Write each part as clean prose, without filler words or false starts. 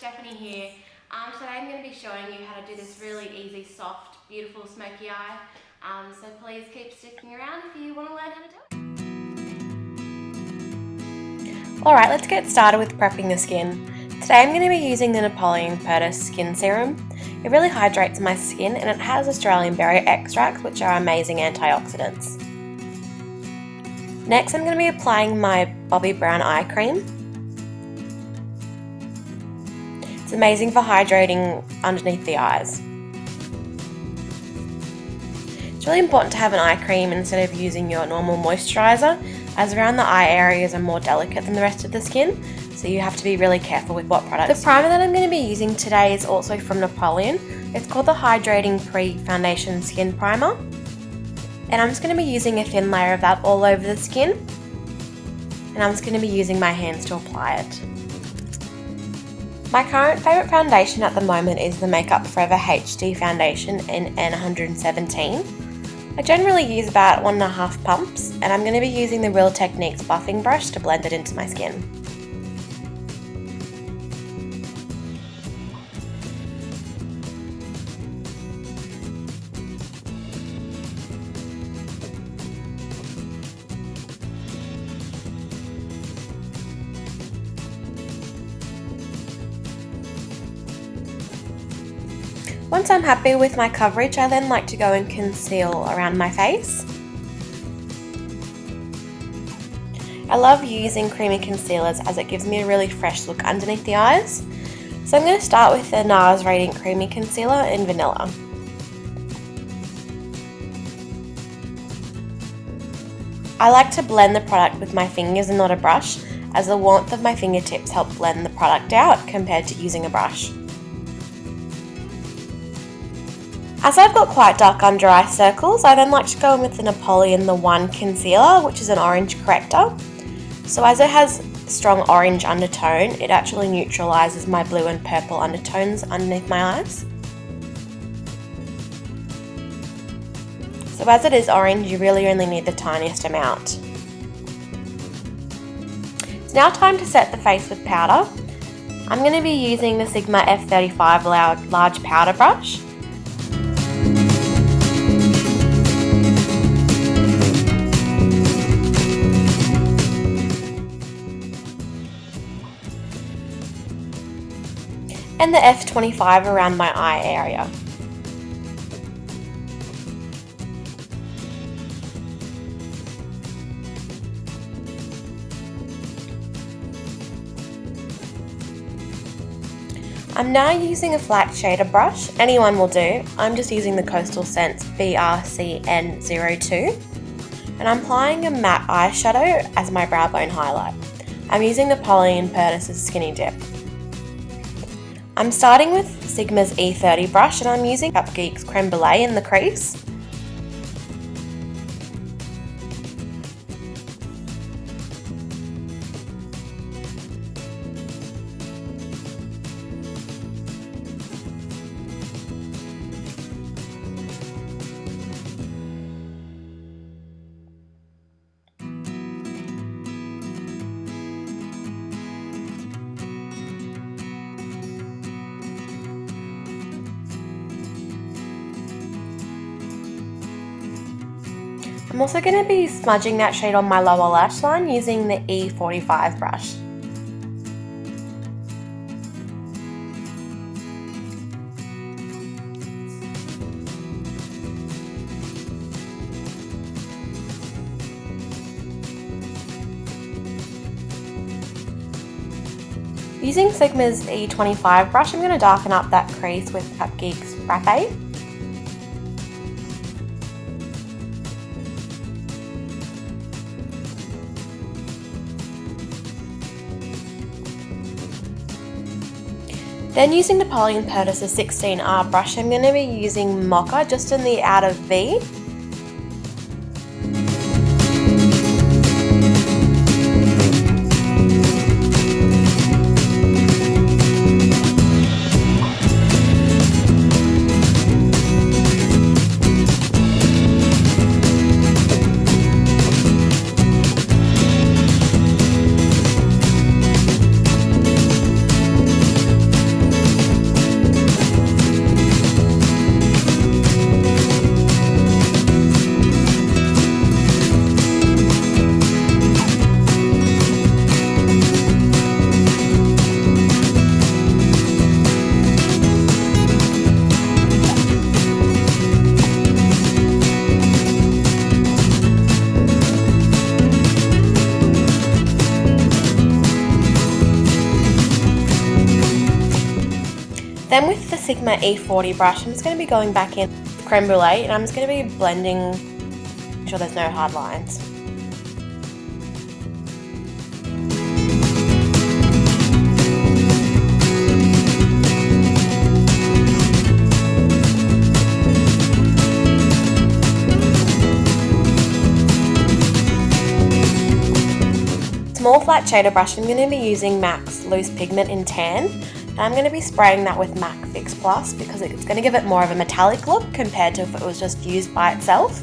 Stephanie here. Today I'm going to be showing you how to do this really easy, soft, beautiful smoky eye. So please keep sticking around if you want to learn how to do it. Alright, let's get started with prepping the skin. Today I'm going to be using the Napoleon Perdis Skin Serum. It really hydrates my skin and it has Australian berry extracts, which are amazing antioxidants. Next I'm going to be applying my Bobbi Brown Eye Cream. It's amazing for hydrating underneath the eyes. It's really important to have an eye cream instead of using your normal moisturiser, as around the eye areas are more delicate than the rest of the skin, so you have to be really careful with what products. The primer that I'm going to be using today is also from Napoleon. It's called the Hydrating Pre-Foundation Skin Primer. And I'm just going to be using a thin layer of that all over the skin. And I'm just going to be using my hands to apply it. My current favourite foundation at the moment is the Makeup Forever HD foundation in N117. I generally use about 1.5 pumps, and I'm going to be using the Real Techniques buffing brush to blend it into my skin. Once I'm happy with my coverage, I then like to go and conceal around my face. I love using creamy concealers as it gives me a really fresh look underneath the eyes. So I'm going to start with the Nars Radiant Creamy Concealer in Vanilla. I like to blend the product with my fingers and not a brush, as the warmth of my fingertips help blend the product out compared to using a brush. As I've got quite dark under eye circles, I then like to go in with the Napoleon The One Concealer, which is an orange corrector. So as it has strong orange undertone, it actually neutralises my blue and purple undertones underneath my eyes. So as it is orange, you really only need the tiniest amount. It's now time to set the face with powder. I'm going to be using the Sigma F35 large powder brush. And the F25 around my eye area. I'm now using a flat shader brush, anyone will do. I'm just using the Coastal Scents BRCN02, and I'm applying a matte eyeshadow as my brow bone highlight. I'm using Napoleon Perdis' Skinny Dip. I'm starting with Sigma's E30 brush and I'm using Geek's Creme Brulee in the crease. I'm also going to be smudging that shade on my lower lash line using the E45 brush. Using Sigma's E25 brush, I'm going to darken up that crease with Geek's Frappe. Then using Napoleon Perdis' 16R brush, I'm going to be using Mocha just in the outer V. Then with the Sigma E40 brush, I'm just going to be going back in Creme Brulee, and I'm just going to be blending, make sure there's no hard lines. Small flat shader brush, I'm going to be using MAC's Loose Pigment in Tan. I'm going to be spraying that with MAC Fix Plus because it's going to give it more of a metallic look compared to if it was just used by itself.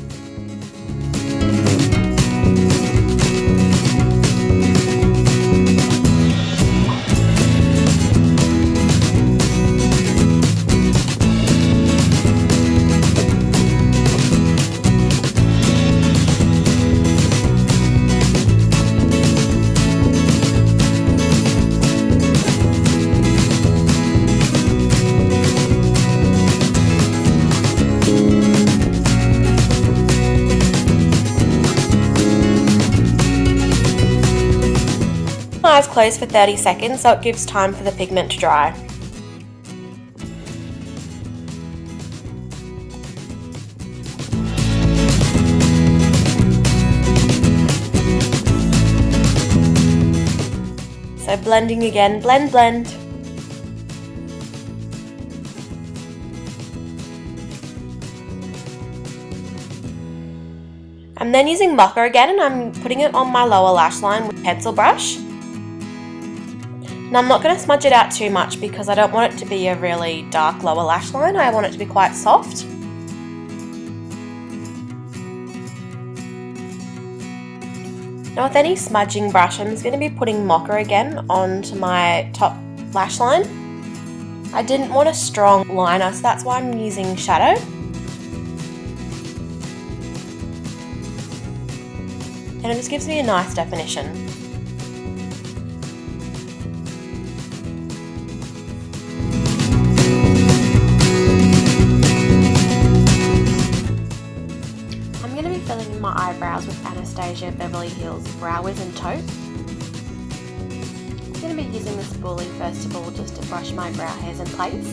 Eyes closed for 30 seconds so it gives time for the pigment to dry. So blending again, blend, blend. I'm then using Mocha again, and I'm putting it on my lower lash line with a pencil brush. Now I'm not going to smudge it out too much because I don't want it to be a really dark lower lash line. I want it to be quite soft. Now with any smudging brush, I'm just going to be putting Mocha again onto my top lash line. I didn't want a strong liner, so that's why I'm using shadow. And it just gives me a nice definition. My eyebrows with Anastasia Beverly Hills Brow Wiz and Taupe. I'm going to be using the spoolie first of all just to brush my brow hairs in place.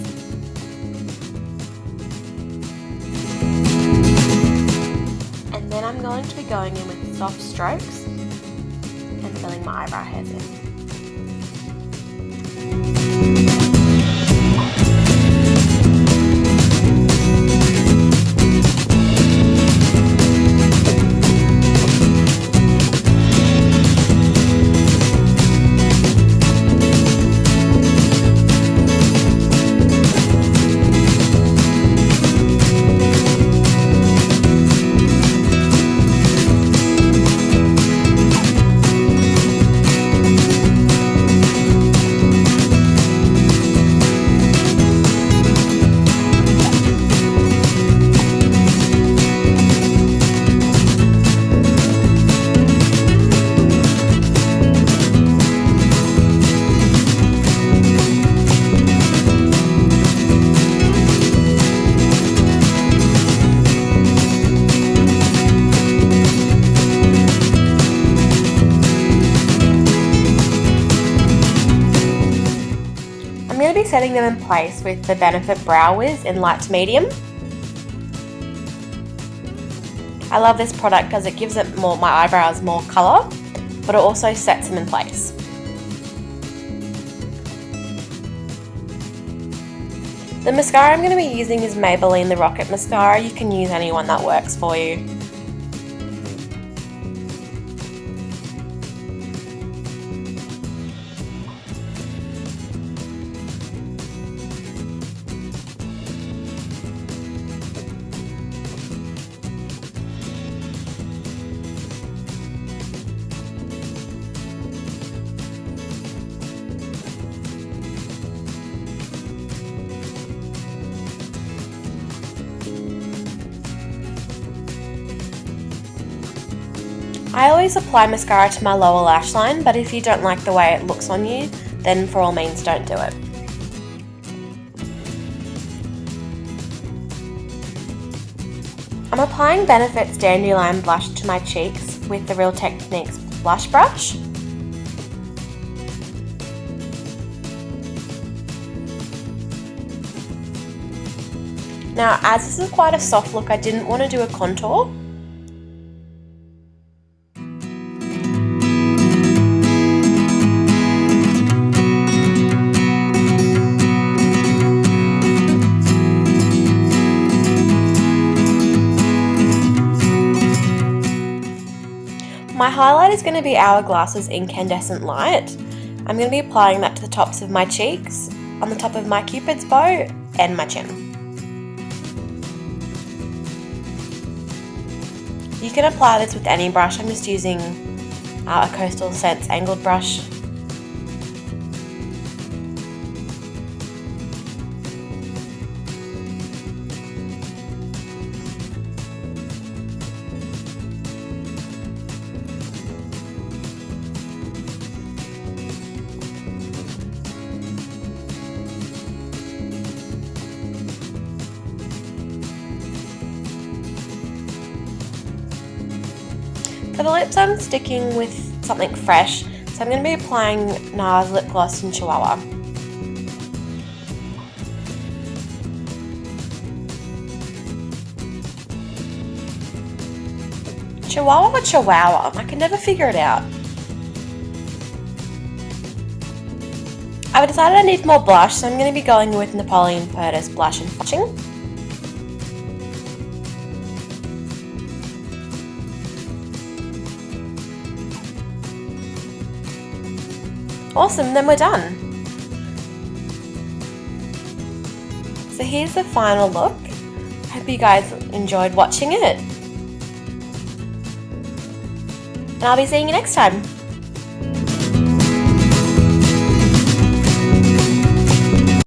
And then I'm going to be going in with soft strokes and filling my eyebrow hairs in. Setting them in place with the Benefit Brow Wiz in light to medium. I love this product because it gives it my eyebrows more colour, but it also sets them in place. The mascara I'm going to be using is Maybelline the Rocket Mascara. You can use any one that works for you. I always apply mascara to my lower lash line, but if you don't like the way it looks on you, then for all means don't do it. I'm applying Benefit's Dandelion Blush to my cheeks with the Real Techniques blush brush. Now, as this is quite a soft look, I didn't want to do a contour. My highlight is going to be Hourglass's Incandescent Light. I'm going to be applying that to the tops of my cheeks, on the top of my Cupid's bow, and my chin. You can apply this with any brush. I'm just using a Coastal Scents angled brush. For the lips, I'm sticking with something fresh, so I'm going to be applying Nars Lip Gloss in Chihuahua. Chihuahua or Chihuahua? I can never figure it out. I've decided I need more blush, so I'm going to be going with Napoleon Perdis Blush and Flushing. Awesome, then we're done. So here's the final look. Hope you guys enjoyed watching it. And I'll be seeing you next time.